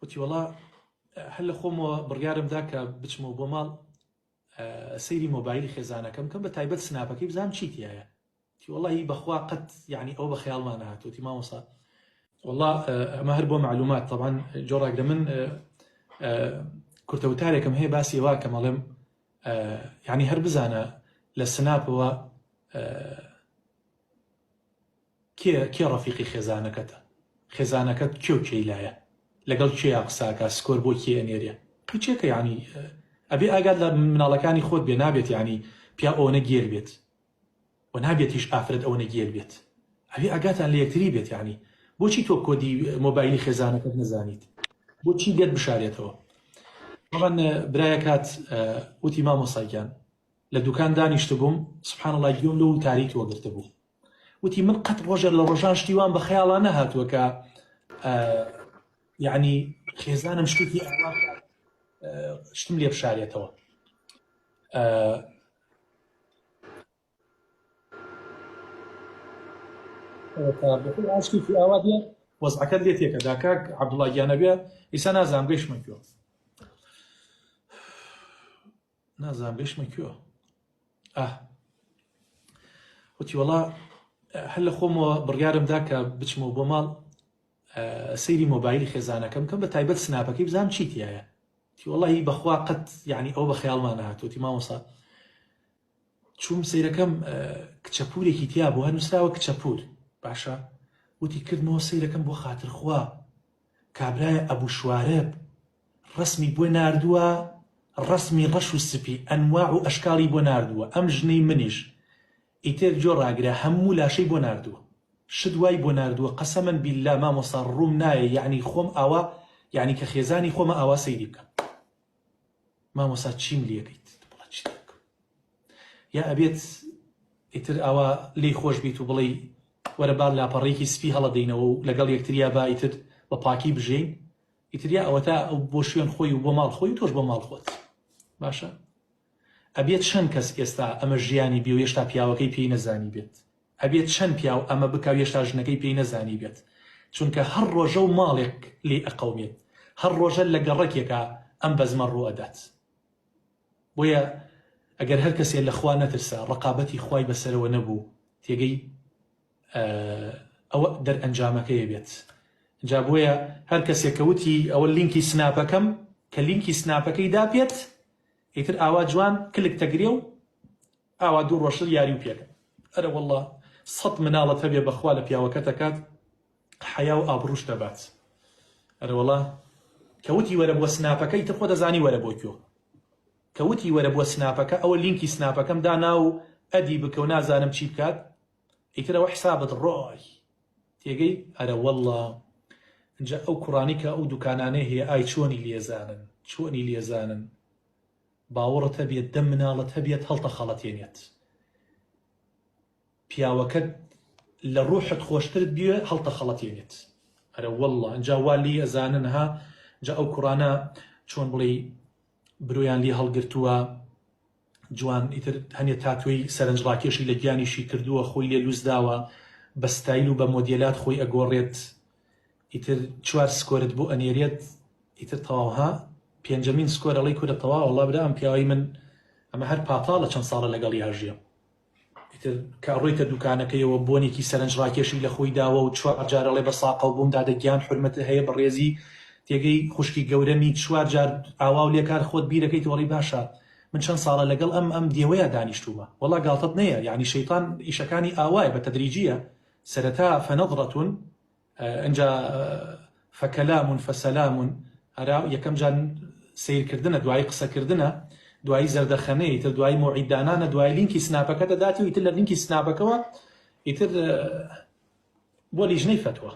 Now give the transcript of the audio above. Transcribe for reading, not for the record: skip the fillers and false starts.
وتی وەڵا هەر لە خۆمەوە بڕیارمدا کە بچمەوە بۆ ماڵ سەیری مۆبایلی خێزانەکەم کەم بە تایبەت سناپەکەی بزانم چیتیایە. تی وەڵی بەخوا قەت یعنی ئەو بە خەیاڵمان هاتووتی مامۆستا وەڵا ئەمە هەر بۆ معلومات طبعا جۆڕاگرە من کورتەوتارێکم هەیە باسی وا کە مەڵێم یعنی هەر بزانە لە سناپەوە کێ ڕەفیقی خێزانەکەتە، خێزانەکەت کێ و کێی لایە، لەگەڵ کێ قساکە، سکۆر بۆ کێ ئەنێریە، هیچێکە یعنی ئەبێ ئاگات لە مناڵەکانی خۆت بێ، نابێت یعنی پیا ئەوەنە گێر بێت و نابێت هیچ ئافرەت ئەوەنە گێر بێت، ئەبێ ئاگاتان لە یەکتری بێت. یعنی بۆچی تۆ کۆدی مۆبایلی خێزانەکەت نەزانیت، بۆچی دێت بشارێتەوە. طبعا برایە کات وتی مامۆسایگیان لە دوکان دانیشت بووم سبحان الله گوێم لەو تاریک وەگرتە بوو، وتی من قەت ڕۆژێک لە ڕۆژان شتیوان بە خەیاڵان نەهاتووە کە یعنی خێزانم شتێکی ئاوا شتم لێ بشارێتەوە. شتێکی ئاوا دێ وەزعەکەت لێ تێکە دا کاک عەبدوڵڵا گیانە بێ ئیسا نازانم گەیشتمە کوێ، نازانم گەیشتمە کوێ. وتی وەڵا هەر لە خۆمەوە بڕیارمدا کە بچمەوە بۆ ماڵ سەیری مۆبایلی خێزانەکەم کەم بە تایبەت سناپەکەی بزانم چیتیایە. تی وەڵی بەخوا قەت یعنی ئەو بە خەیاڵمان هاتووتی مامۆستا چووم سەیرەکەم کچەپورێکی تیا بوو، هەنووسراوە کچەپور باشە، وتی کردمەوە سەیرەکەم بۆ خاترخوا کابرایە ئەبوو شوارەب ڕسمی بۆ ناردووە، ڕسمی ڕەش و سپی ئەنواع و ئەشکاڵی بۆ ناردووە، ئەم ژنەی منیش ئیتر جۆ ڕاگرە هەموو لاشەی بۆ ناردووە، شدوای بۆ ناردووە، قەسەمەن بیللا مامۆستا ڕووم نایە یعنی خۆم ئاوا یعنی کە خێزانی خۆمە ئاوا سەیری بکەم. مامۆستا چیم لێکەیت؟ بڵێ چی دەکەم؟ یا ئەبێت ئیتر ئاوا لێی خۆش بیت و بڵێ وەرە با لاپەڕێکی سپی هەڵەدەینەوە و لەگەڵ یەکتریا با ئیتر بە پاکی بژین، ئیتریا ئەوەتا ئەو بۆ شوێن خۆی و بۆ ماڵ خۆی و تۆش بۆ ماڵ خۆت باشە. ئەبێت چەند کەس ئێستا ئەمە ژیانی بێ و هێشتا پیاوەکەی پێی نەزانی بێت، ئەبێت چەند پیاو ئەمە بکاو هێشتا ژنەکەی پێی نەزانی بێت، چونکە هەر ڕۆژە و ماڵێک لێ ئەقەومێت، هەر ڕۆژە لە گەڕەکێکە ئەم بەزمە ڕوو ئەدات. بۆیە ئەگەر هەر کەسێ لە خوا نەترسا ڕقابەتی خوای بەسەرەوە نەبوو تێگەی ئەوە دەرئەنجامەکەیە بێت. جا بۆیە هەر کەسێک کەوتی ئەوە لینکی سناپەکەم کە لینکی سناپەکەی داپێت ئیتر ئاوا جوان کلک تەگرێ و ئاوا دوو ڕۆژتر یاری و پێکە. ئەرە وەڵڵا 100 مناڵەت هەبێ بەخوا لە پیاوەکە دەکات حەیا و ئابڕوش دەبات. ئەرە وەڵڵا کەوتی وەرە بۆ سناپەکەی تر خۆ دەزانی وەرە بۆ کوێ، کەوتی وەرە بۆ سناپەکە ئەوە لینکی سناپەکەم دانا و ئەدی بکە و نازانم چی بکات ئیترەوە حسابت ڕۆی تێگەی. ئەرە وەڵڵا اینجا ئەو کوڕانی کە ئەو دوکانانەی هەیە ئای چۆنی لێزانن، چۆنی لێزانن، باوەڕت هەبێت دەم مناڵت هەبێت هەڵتە خەڵەتێنێت، پیاوەکەت لە ڕوحت خۆشترت بێ هەڵتە خەڵەتێنێت. ئەرە وەڵڵا اینجا وا لی ئەزانن ها اینجا ئەو کوڕانە چۆن بڵێ برۆیان لێ هەڵگرتووە جوان ئیتر هەنێ تاتوی سەرنجڕاکێشی لە گیانیشی کردووە، خۆی لێ لووزداوە بە ستایل و بە مۆدیێلات خۆی ئەگۆڕێت، ئیتر 4 سکۆرت بۆ ئەنێرێت، ئیتر تەواوها پێنجەمین سکۆر ئەڵەی کورە تەواو وەڵڵا برا ئەم پیاوەی من ئەمە هەر پاتاڵە چەند ساڵە لەگەڵی هەژیە، ئیتر کە ڕۆیتە دوکانەکەیەوە بۆنێکی سەرنجڕاکێشی لە خۆی داوە و 4 جار ئەڵێ بە ساقەڵ بووم دادەگیان حرمەتە هەیە بەڕێزی تێگەی خوشکی گەورەمی 4 جار ئاوا و لێکار خۆت بیرەکەیت وەڵی باشە من چەند ساڵە لەگەڵ ئەم دیێوەیە دانیشتوومە، وەڵا گاڵتت نەیە یعنی شەیطان ئیشەکانی ئاوایە بە تەدریجیە، سەرەتا فەنەظڕەتون ئەنجا فەکەلامون فەسەلامون، هەرا یەکەم جان سیرکردنە، دوای قسەکردنە، دوای زەردەخەنەیە، ئیتر دوای مۆعیددانانە، دوای لینکی سناپەکە دەداتی و ئیتر لە لینکی سناپەکەوە ئیتر بۆ لیژنەی فتوە.